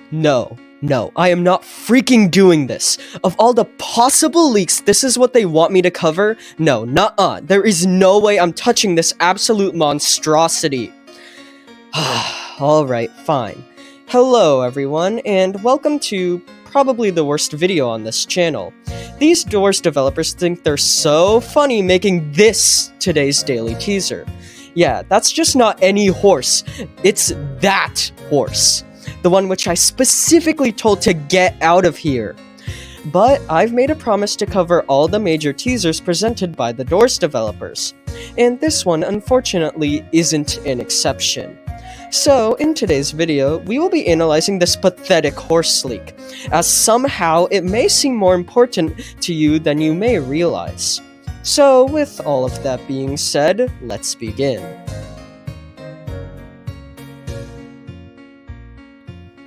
No, I am not freaking doing this. Of all the possible leaks, this is what they want me to cover? No, nuh-uh. There is no way I'm touching this absolute monstrosity. Alright, fine. Hello everyone, and welcome to probably the worst video on this channel. These Doors developers think they're so funny making this today's daily teaser. Yeah, that's just not any horse. It's that horse. The one which I specifically told to get out of here. But I've made a promise to cover all the major teasers presented by the Doors developers. And this one, unfortunately, isn't an exception. So, in today's video, we will be analyzing this pathetic horse leak, as somehow it may seem more important to you than you may realize. So, with all of that being said, let's begin.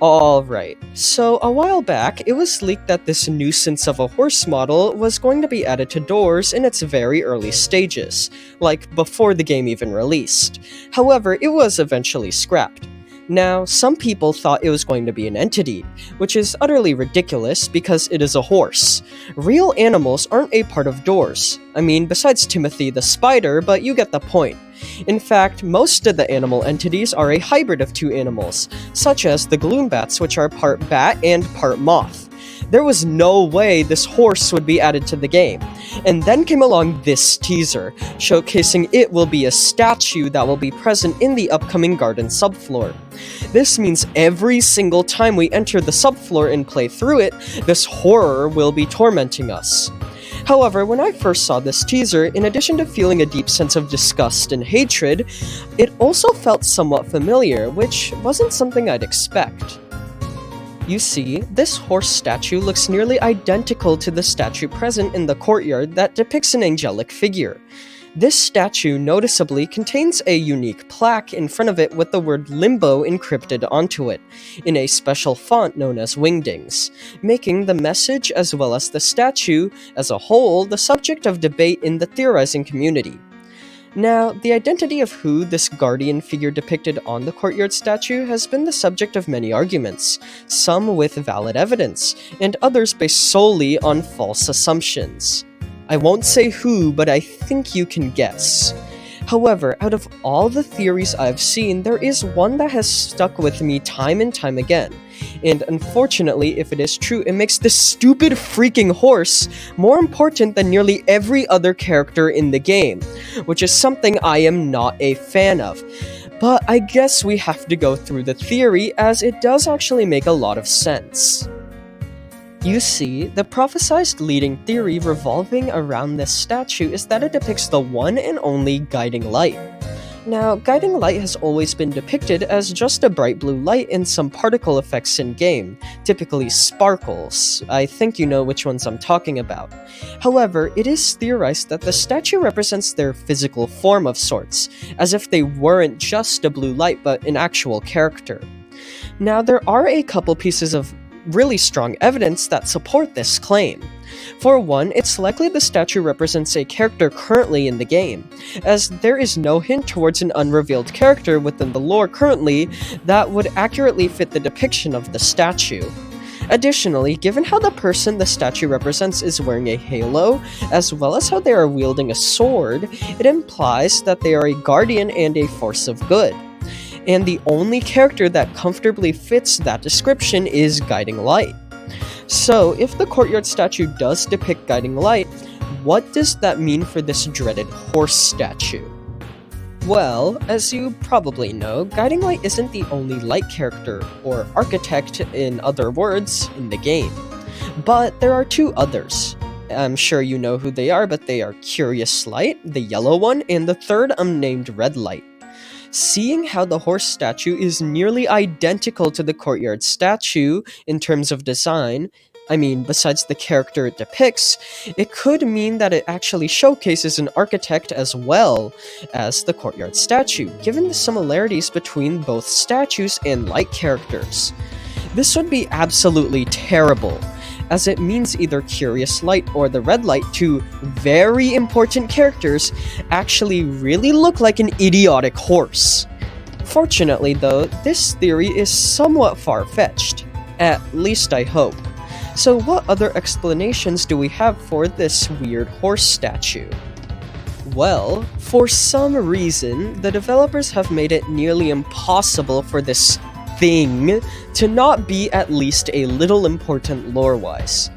Alright, so a while back, it was leaked that this nuisance of a horse model was going to be added to Doors in its very early stages, like before the game even released. However, it was eventually scrapped. Now, some people thought it was going to be an entity, which is utterly ridiculous because it is a horse. Real animals aren't a part of Doors. I mean, besides Timothy the spider, but you get the point. In fact, most of the animal entities are a hybrid of two animals, such as the Gloombats, which are part bat and part moth. There was no way this horse would be added to the game. And then came along this teaser, showcasing it will be a statue that will be present in the upcoming garden subfloor. This means every single time we enter the subfloor and play through it, this horror will be tormenting us. However, when I first saw this teaser, in addition to feeling a deep sense of disgust and hatred, it also felt somewhat familiar, which wasn't something I'd expect. You see, this horse statue looks nearly identical to the statue present in the courtyard that depicts an angelic figure. This statue noticeably contains a unique plaque in front of it with the word Limbo encrypted onto it, in a special font known as Wingdings, making the message as well as the statue as a whole the subject of debate in the theorizing community. Now, the identity of who this guardian figure depicted on the courtyard statue has been the subject of many arguments, some with valid evidence, and others based solely on false assumptions. I won't say who, but I think you can guess. However, out of all the theories I've seen, there is one that has stuck with me time and time again. And unfortunately, if it is true, it makes this stupid freaking horse more important than nearly every other character in the game, which is something I am not a fan of. But I guess we have to go through the theory, as it does actually make a lot of sense. You see, the prophesized leading theory revolving around this statue is that it depicts the one and only guiding light. Now, guiding light has always been depicted as just a bright blue light and some particle effects in-game, typically sparkles. I think you know which ones I'm talking about. However, it is theorized that the statue represents their physical form of sorts, as if they weren't just a blue light but an actual character. Now, there are a couple pieces of really strong evidence that support this claim. For one, it's likely the statue represents a character currently in the game, as there is no hint towards an unrevealed character within the lore currently that would accurately fit the depiction of the statue. Additionally, given how the person the statue represents is wearing a halo, as well as how they are wielding a sword, it implies that they are a guardian and a force of good. And the only character that comfortably fits that description is Guiding Light. So, if the courtyard statue does depict Guiding Light, what does that mean for this dreaded horse statue? Well, as you probably know, Guiding Light isn't the only light character, or architect in other words, in the game. But there are two others. I'm sure you know who they are, but they are Curious Light, the yellow one, and the third unnamed Red Light. Seeing how the horse statue is nearly identical to the courtyard statue in terms of design, I mean, besides the character it depicts, it could mean that it actually showcases an architect as well as the courtyard statue, given the similarities between both statues and light characters. This would be absolutely terrible, as it means either Curious Light or the Red Light, two very important characters, actually really look like an idiotic horse. Fortunately though, this theory is somewhat far-fetched. At least I hope. So what other explanations do we have for this weird horse statue? Well, for some reason, the developers have made it nearly impossible for this thing to not be at least a little important lore-wise.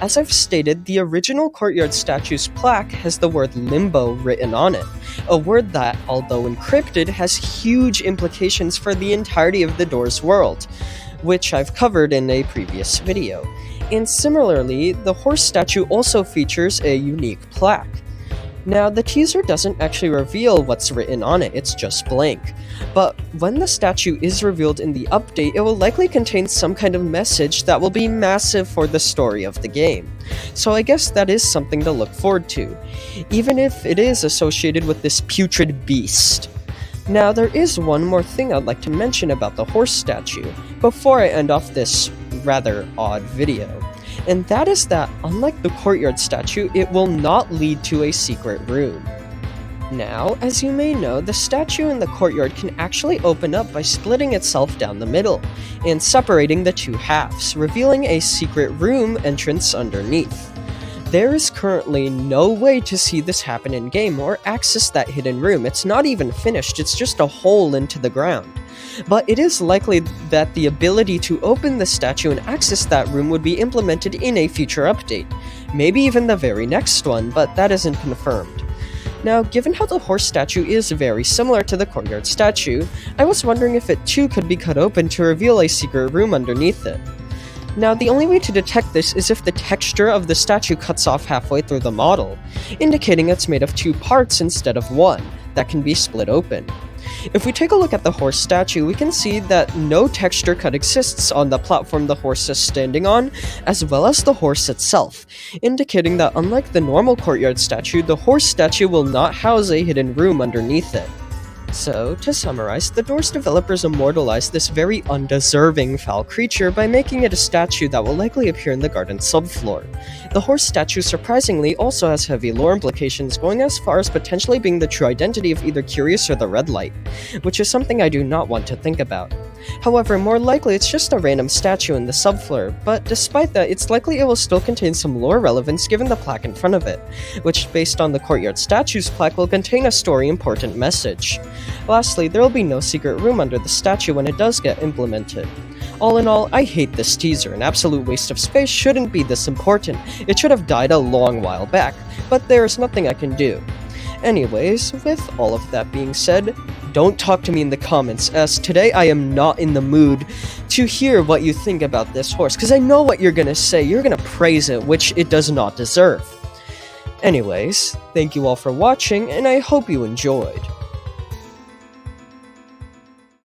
As I've stated, the original courtyard statue's plaque has the word limbo written on it, a word that, although encrypted, has huge implications for the entirety of the door's world, which I've covered in a previous video. And similarly, the horse statue also features a unique plaque. Now, the teaser doesn't actually reveal what's written on it, it's just blank. But when the statue is revealed in the update, it will likely contain some kind of message that will be massive for the story of the game. So I guess that is something to look forward to, even if it is associated with this putrid beast. Now, there is one more thing I'd like to mention about the horse statue, before I end off this rather odd video. And that is that, unlike the courtyard statue, it will not lead to a secret room. Now, as you may know, the statue in the courtyard can actually open up by splitting itself down the middle, and separating the two halves, revealing a secret room entrance underneath. There is currently no way to see this happen in-game or access that hidden room. It's not even finished, it's just a hole into the ground. But it is likely that the ability to open the statue and access that room would be implemented in a future update. Maybe even the very next one, but that isn't confirmed. Now, given how the horse statue is very similar to the courtyard statue, I was wondering if it too could be cut open to reveal a secret room underneath it. Now, the only way to detect this is if the texture of the statue cuts off halfway through the model, indicating it's made of two parts instead of one, that can be split open. If we take a look at the horse statue, we can see that no texture cut exists on the platform the horse is standing on, as well as the horse itself, indicating that unlike the normal courtyard statue, the horse statue will not house a hidden room underneath it. So, to summarize, the Doors developers immortalized this very undeserving foul creature by making it a statue that will likely appear in the garden subfloor. The horse statue surprisingly also has heavy lore implications, going as far as potentially being the true identity of either Curious or the Red Light, which is something I do not want to think about. However, more likely it's just a random statue in the subfloor, but despite that, it's likely it will still contain some lore relevance given the plaque in front of it, which based on the courtyard statue's plaque will contain a story-important message. Lastly, there will be no secret room under the statue when it does get implemented. All in all, I hate this teaser. An absolute waste of space shouldn't be this important. It should have died a long while back, but there is nothing I can do. Anyways, with all of that being said, don't talk to me in the comments, as today I am not in the mood to hear what you think about this horse, because I know what you're gonna say. You're gonna praise it, which it does not deserve. Anyways, thank you all for watching, and I hope you enjoyed.